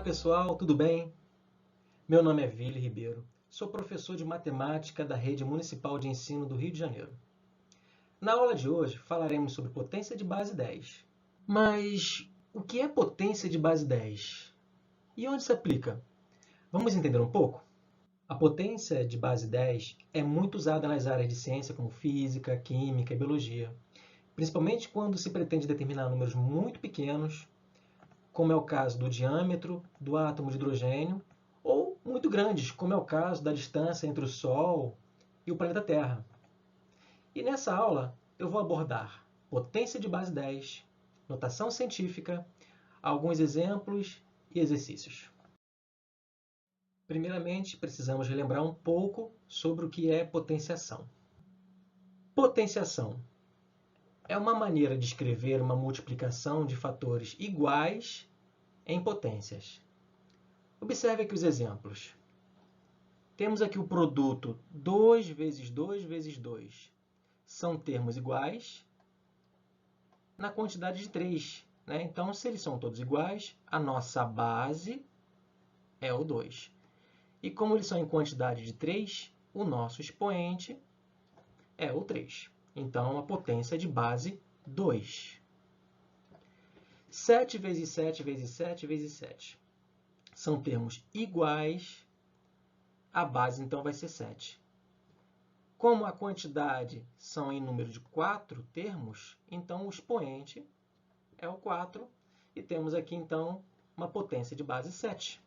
pessoal, tudo bem? Meu nome é Vili Ribeiro, sou professor de matemática da Rede Municipal de Ensino do Rio de Janeiro. Na aula de hoje falaremos sobre potência de base 10. Mas o que é potência de base 10? E onde se aplica? Vamos entender um pouco? A potência de base 10 é muito usada nas áreas de ciência como física, química e biologia, principalmente quando se pretende determinar números muito pequenos, como é o caso do diâmetro do átomo de hidrogênio, ou muito grandes, como é o caso da distância entre o Sol e o planeta Terra. E nessa aula eu vou abordar potência de base 10, notação científica, alguns exemplos e exercícios. Primeiramente, precisamos relembrar um pouco sobre o que é potenciação. Potenciação é uma maneira de escrever uma multiplicação de fatores iguais em potências. Observe aqui os exemplos. Temos aqui o produto 2 vezes 2 vezes 2. São termos iguais na quantidade de 3. Né? Então, se eles são todos iguais, a nossa base é o 2. E como eles são em quantidade de 3, o nosso expoente é o 3. Então, a potência é de base 2. 7 vezes 7 vezes 7 vezes 7. São termos iguais, a base então vai ser 7. Como a quantidade são em número de 4 termos, então o expoente é o 4, e temos aqui então uma potência de base 7.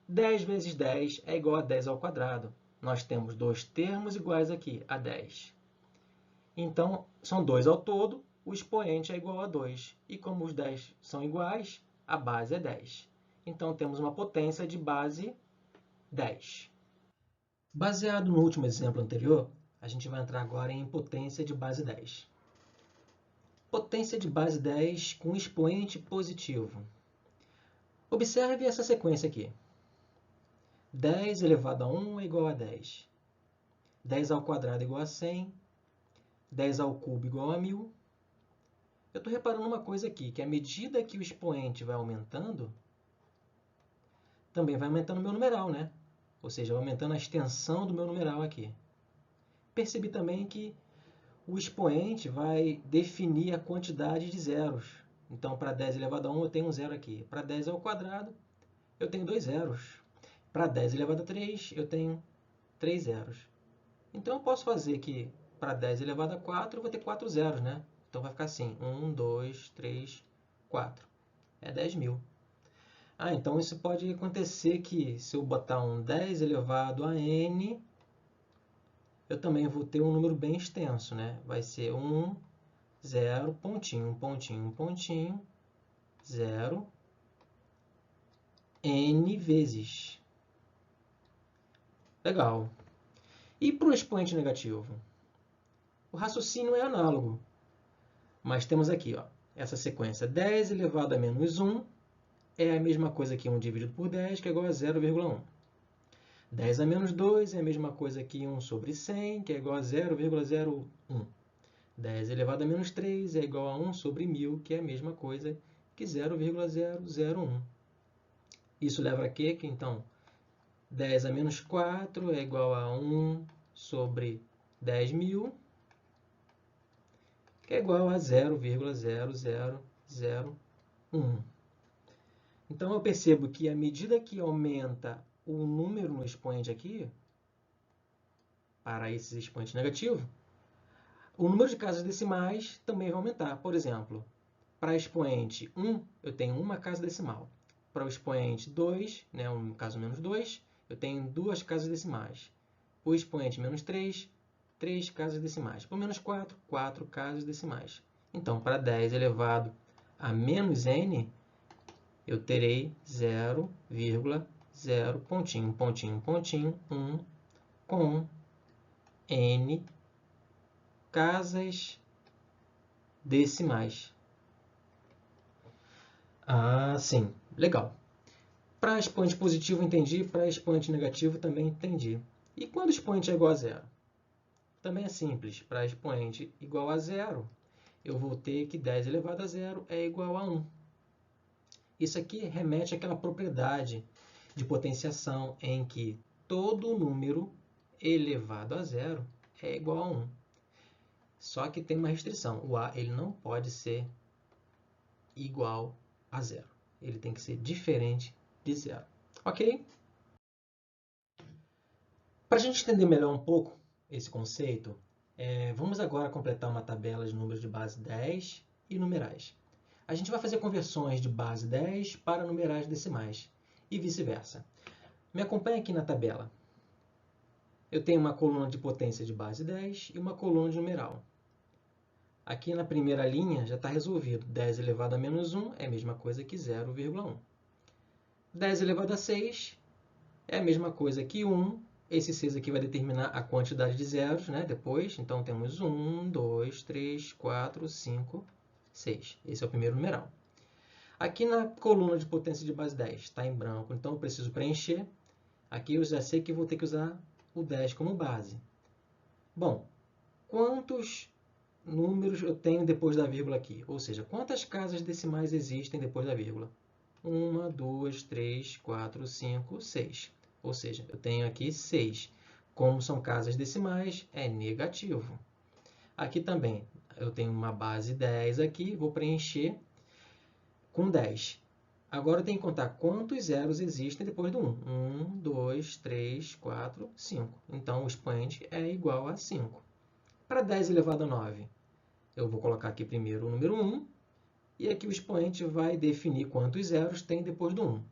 10 vezes 10 é igual a 10 ao quadrado. Nós temos dois termos iguais aqui, a 10. Então, são 2 ao todo, o expoente é igual a 2. E como os 10 são iguais, a base é 10. Então, temos uma potência de base 10. Baseado no último exemplo anterior, a gente vai entrar agora em potência de base 10. Potência de base 10 com expoente positivo. Observe essa sequência aqui. 10 elevado a 1 é igual a 10. 10 ao quadrado é igual a 100. 10 ao cubo igual a 1000. Eu estou reparando uma coisa aqui, que à medida que o expoente vai aumentando, também vai aumentando o meu numeral, né? Ou seja, vai aumentando a extensão do meu numeral aqui. Percebi também que o expoente vai definir a quantidade de zeros. Então, para 10 elevado a 1, eu tenho um zero aqui. Para 10 ao quadrado, eu tenho 2 zeros. Para 10 elevado a 3, eu tenho 3 zeros. Então, eu posso fazer que para 10 elevado a 4, eu vou ter 4 zeros, né? Então, vai ficar assim, 1, 2, 3, 4. É 10.000. Então isso pode acontecer que se eu botar um 10 elevado a n, eu também vou ter um número bem extenso, né? Vai ser 1, 0, pontinho, pontinho, pontinho, 0, n vezes. Legal. E para o expoente negativo? O raciocínio é análogo. Mas temos aqui, ó, essa sequência 10 elevado a menos 1 é a mesma coisa que 1 dividido por 10, que é igual a 0,1. 10 a menos 2 é a mesma coisa que 1 sobre 100, que é igual a 0,01. 10 elevado a menos 3 é igual a 1 sobre 1000, que é a mesma coisa que 0,001. Isso leva a quê? Que, então, 10 a menos 4 é igual a 1 sobre 10.000, que é igual a 0,0001. Então, eu percebo que à medida que aumenta o número no expoente aqui, para esses expoentes negativos, o número de casas decimais também vai aumentar. Por exemplo, para expoente 1, eu tenho uma casa decimal. Para o expoente 2, né, no caso menos 2, eu tenho duas casas decimais. O expoente menos 3, 3 casas decimais. Para o menos 4, 4 casas decimais. Então, para 10 elevado a menos n, eu terei 0,0, pontinho, pontinho, pontinho, 1 com n casas decimais. Sim, legal. Para expoente positivo entendi, para expoente negativo também entendi. E quando o expoente é igual a zero? Também é simples. Para expoente igual a zero, eu vou ter que 10 elevado a zero é igual a 1. Isso aqui remete àquela propriedade de potenciação em que todo número elevado a zero é igual a 1. Só que tem uma restrição. O A ele não pode ser igual a zero. Ele tem que ser diferente de zero. Ok? Para a gente entender melhor um pouco esse conceito, vamos agora completar uma tabela de números de base 10 e numerais. A gente vai fazer conversões de base 10 para numerais decimais e vice-versa. Me acompanhe aqui na tabela. Eu tenho uma coluna de potência de base 10 e uma coluna de numeral. Aqui na primeira linha já está resolvido. 10 elevado a menos 1 é a mesma coisa que 0,1. 10 elevado a 6 é a mesma coisa que 1. Esse 6 aqui vai determinar a quantidade de zeros, né? Depois, então temos 1, 2, 3, 4, 5, 6. Esse é o primeiro numeral. Aqui na coluna de potência de base 10 está em branco, então eu preciso preencher. Aqui eu já sei que vou ter que usar o 10 como base. Bom, quantos números eu tenho depois da vírgula aqui? Ou seja, quantas casas decimais existem depois da vírgula? 1, 2, 3, 4, 5, 6. Ou seja, eu tenho aqui 6. Como são casas decimais, é negativo. Aqui também eu tenho uma base 10 aqui, vou preencher com 10. Agora eu tenho que contar quantos zeros existem depois do 1. 1, 2, 3, 4, 5. Então, o expoente é igual a 5. Para 10 elevado a 9, eu vou colocar aqui primeiro o número 1, e aqui o expoente vai definir quantos zeros tem depois do 1.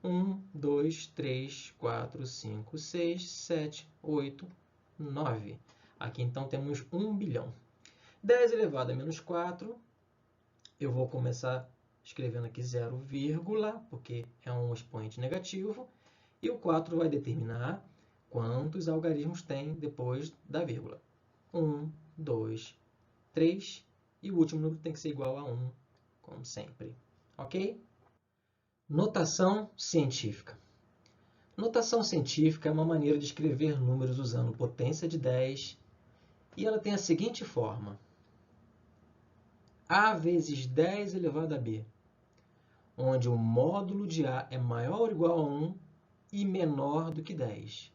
1, 2, 3, 4, 5, 6, 7, 8, 9. Aqui, então, temos 1 bilhão. 10 elevado a menos 4, eu vou começar escrevendo aqui 0, porque é um expoente negativo, e o 4 vai determinar quantos algarismos tem depois da vírgula. 1, 2, 3, e o último número tem que ser igual a 1, como sempre. Ok? Notação científica. Notação científica é uma maneira de escrever números usando potência de 10, e ela tem a seguinte forma: A vezes 10 elevado a B, onde o módulo de A é maior ou igual a 1 e menor do que 10.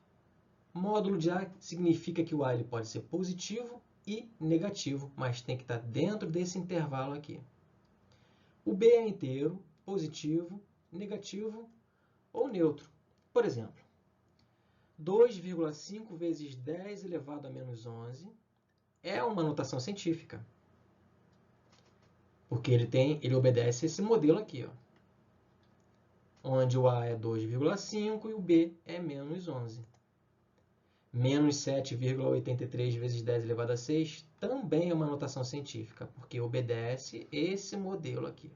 Módulo de A significa que o A ele pode ser positivo e negativo, mas tem que estar dentro desse intervalo aqui. O B é inteiro, positivo, negativo ou neutro. Por exemplo, 2,5 vezes 10 elevado a menos 11 é uma notação científica, porque ele obedece esse modelo aqui, ó, onde o A é 2,5 e o B é menos 11. Menos 7,83 vezes 10 elevado a 6 também é uma notação científica, porque obedece esse modelo aqui,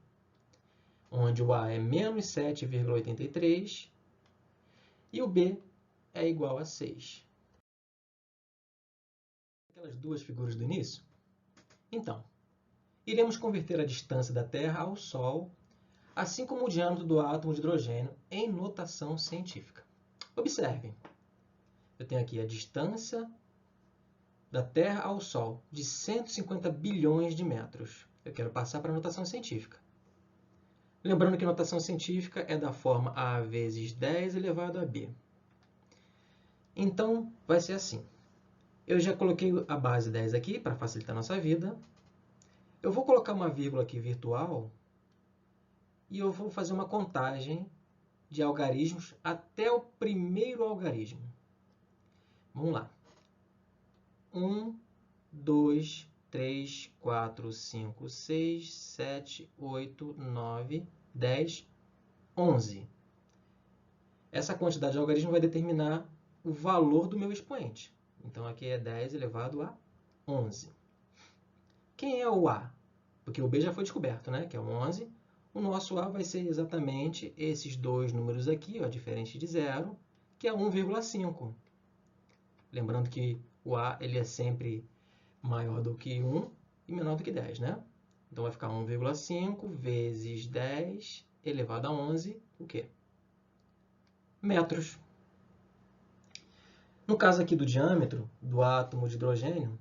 onde o A é menos 7,83 e o B é igual a 6. Aquelas duas figuras do início? Então, iremos converter a distância da Terra ao Sol, assim como o diâmetro do átomo de hidrogênio, em notação científica. Observem, eu tenho aqui a distância da Terra ao Sol, de 150 bilhões de metros. Eu quero passar para a notação científica. Lembrando que a notação científica é da forma A vezes 10 elevado a B. Então, vai ser assim. Eu já coloquei a base 10 aqui, para facilitar a nossa vida. Eu vou colocar uma vírgula aqui virtual e eu vou fazer uma contagem de algarismos até o primeiro algarismo. Vamos lá. 1, 2, 3, 4, 5, 6, 7, 8, 9, 10, 11. Essa quantidade de algarismos vai determinar o valor do meu expoente. Então, aqui é 10 elevado a 11. Quem é o A? Porque o B já foi descoberto, né? Que é o 11. O nosso A vai ser exatamente esses dois números aqui, ó, diferente de 0, que é 1,5. Lembrando que o A ele é sempre maior do que 1 e menor do que 10, né? Então, vai ficar 1,5 vezes 10 elevado a 11, o quê? Metros. No caso aqui do diâmetro do átomo de hidrogênio,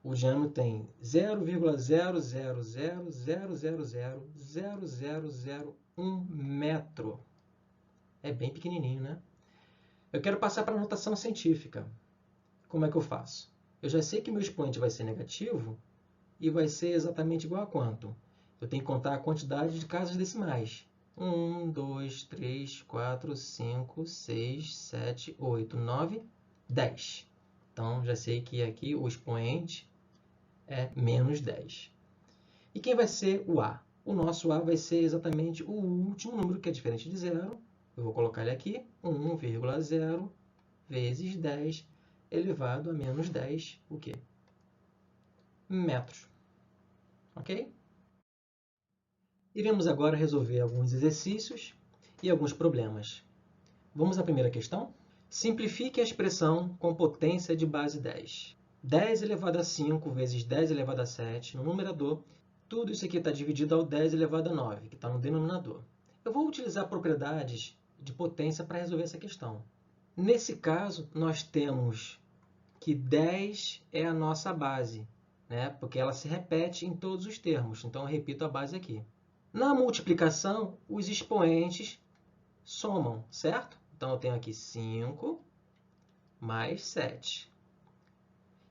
o diâmetro tem 0,00000000000 1 metro. É bem pequenininho, né? Eu quero passar para a notação científica. Como é que eu faço? Eu já sei que meu expoente vai ser negativo e vai ser exatamente igual a quanto? Eu tenho que contar a quantidade de casas decimais. 1, 2, 3, 4, 5, 6, 7, 8, 9, 10. Então, já sei que aqui o expoente é menos 10. E quem vai ser o A? O nosso A vai ser exatamente o último número, que é diferente de zero. Eu vou colocar ele aqui, 1,0 vezes 10 elevado a menos 10, o quê? Metros. Ok? Iremos agora resolver alguns exercícios e alguns problemas. Vamos à primeira questão? Simplifique a expressão com potência de base 10. 10 elevado a 5 vezes 10 elevado a 7 no numerador. Tudo isso aqui está dividido ao 10 elevado a 9, que está no denominador. Eu vou utilizar propriedades de potência para resolver essa questão. Nesse caso, nós temos que 10 é a nossa base, né? Porque ela se repete em todos os termos. Então, eu repito a base aqui. Na multiplicação, os expoentes somam, certo? Então, eu tenho aqui 5 mais 7.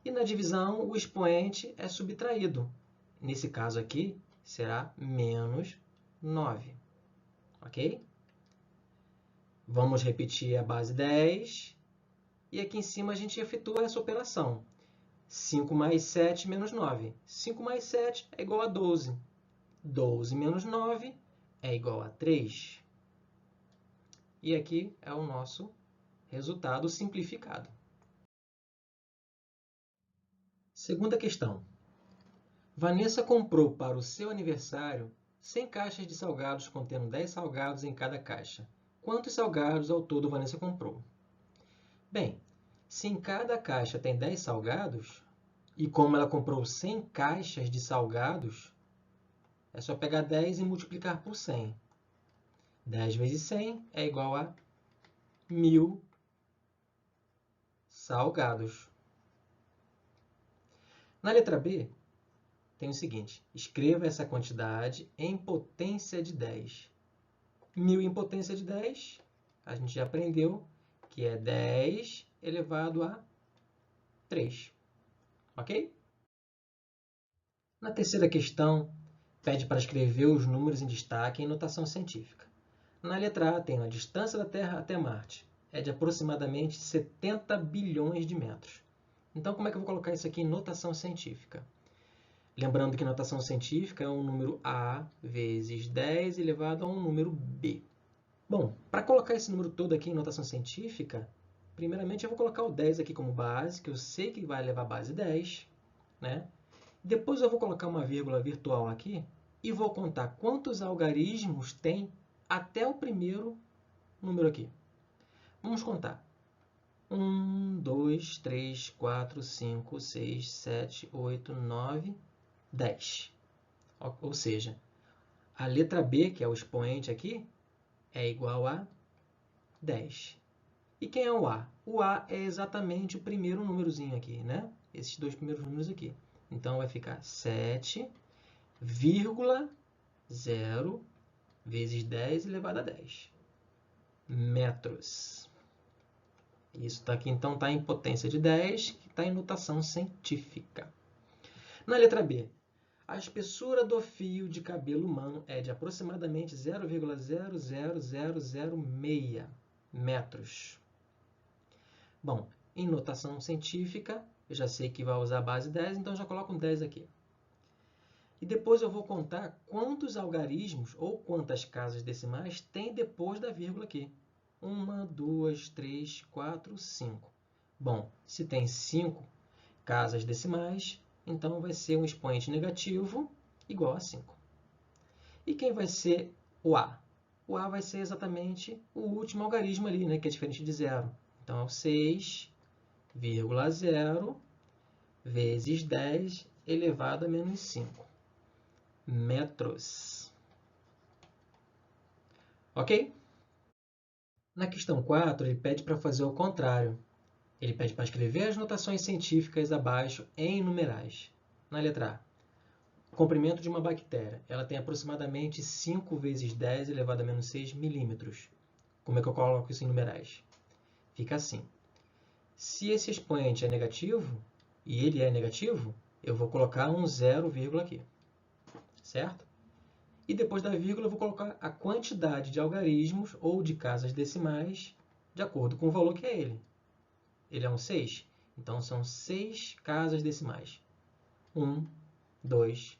E na divisão, o expoente é subtraído. Nesse caso aqui, será menos 9. Ok? Vamos repetir a base 10. E aqui em cima a gente efetua essa operação. 5 mais 7 menos 9. 5 mais 7 é igual a 12. 12 menos 9 é igual a 3. E aqui é o nosso resultado simplificado. Segunda questão. Vanessa comprou para o seu aniversário 100 caixas de salgados contendo 10 salgados em cada caixa. Quantos salgados ao todo Vanessa comprou? Bem, se em cada caixa tem 10 salgados, e como ela comprou 100 caixas de salgados, é só pegar 10 e multiplicar por 100. 10 vezes 100 é igual a 1.000 salgados. Na letra B, tem o seguinte. Escreva essa quantidade em potência de 10. 1.000 em potência de 10, a gente já aprendeu que é 10 elevado a 3. Ok? Na terceira questão, pede para escrever os números em destaque em notação científica. Na letra A, tem a distância da Terra até Marte. É de aproximadamente 70 bilhões de metros. Então, como é que eu vou colocar isso aqui em notação científica? Lembrando que notação científica é um número A vezes 10 elevado a um número B. Bom, para colocar esse número todo aqui em notação científica, primeiramente eu vou colocar o 10 aqui como base, que eu sei que vai levar a base 10, né? Depois eu vou colocar uma vírgula virtual aqui e vou contar quantos algarismos tem até o primeiro número aqui. Vamos contar. 1, 2, 3, 4, 5, 6, 7, 8, 9, 10. Ou seja, a letra B, que é o expoente aqui, é igual a 10. E quem é o A? O A é exatamente o primeiro númerozinho aqui, né? Esses dois primeiros números aqui. Então, vai ficar 7,0 vezes 10 elevado a 10 metros. Isso aqui, então, está em potência de 10, que está em notação científica. Na letra B, a espessura do fio de cabelo humano é de aproximadamente 0,00006 metros. Bom, em notação científica, eu já sei que vai usar a base 10, então já coloco um 10 aqui. E depois eu vou contar quantos algarismos ou quantas casas decimais tem depois da vírgula aqui. 1, 2, 3, 4, 5. Bom, se tem 5 casas decimais, então vai ser um expoente negativo igual a 5. E quem vai ser o A? O A vai ser exatamente o último algarismo ali, né, que é diferente de zero. Então, é o 6,0 vezes 10 elevado a menos 5 metros. Ok? Na questão 4, ele pede para fazer o contrário. Ele pede para escrever as notações científicas abaixo em numerais. Na letra A, Comprimento de uma bactéria. Ela tem aproximadamente 5 vezes 10 elevado a menos 6 milímetros. Como é que eu coloco isso em numerais? Fica assim. Se esse expoente é negativo, e ele é negativo, eu vou colocar um 0, aqui. Certo? E depois da vírgula eu vou colocar a quantidade de algarismos ou de casas decimais de acordo com o valor que é ele. Ele é um 6, então são 6 casas decimais. 1, 2,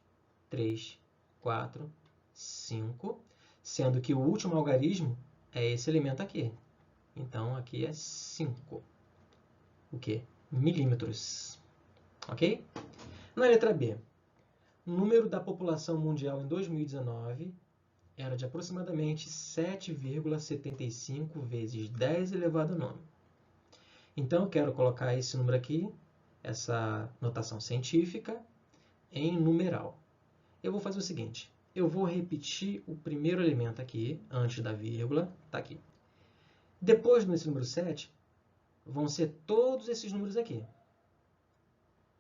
3, 4, 5, sendo que o último algarismo é esse elemento aqui. Então, aqui é 5. O quê? Milímetros. Ok? Na letra B, o número da população mundial em 2019 era de aproximadamente 7,75 vezes 10 elevado a 9. Então, eu quero colocar esse número aqui, essa notação científica, em numeral. Eu vou fazer o seguinte, eu vou repetir o primeiro elemento aqui, antes da vírgula, está aqui. Depois desse número 7, vão ser todos esses números aqui.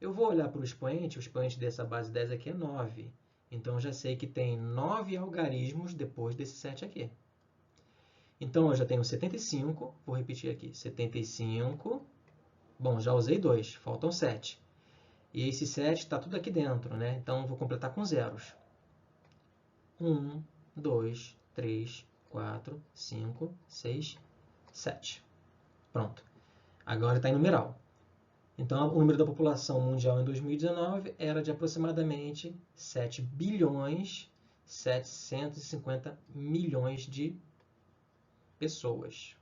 Eu vou olhar para o expoente dessa base 10 aqui é 9. Então, eu já sei que tem 9 algarismos depois desse 7 aqui. Então, eu já tenho 75, vou repetir aqui, 75. Bom, já usei 2, faltam 7. E esse 7 está tudo aqui dentro, né? Então, eu vou completar com zeros. 1, 2, 3, 4, 5, 6, 7. Pronto. Agora está em numeral. Então, o número da população mundial em 2019 era de aproximadamente 7 bilhões 750 milhões de pessoas.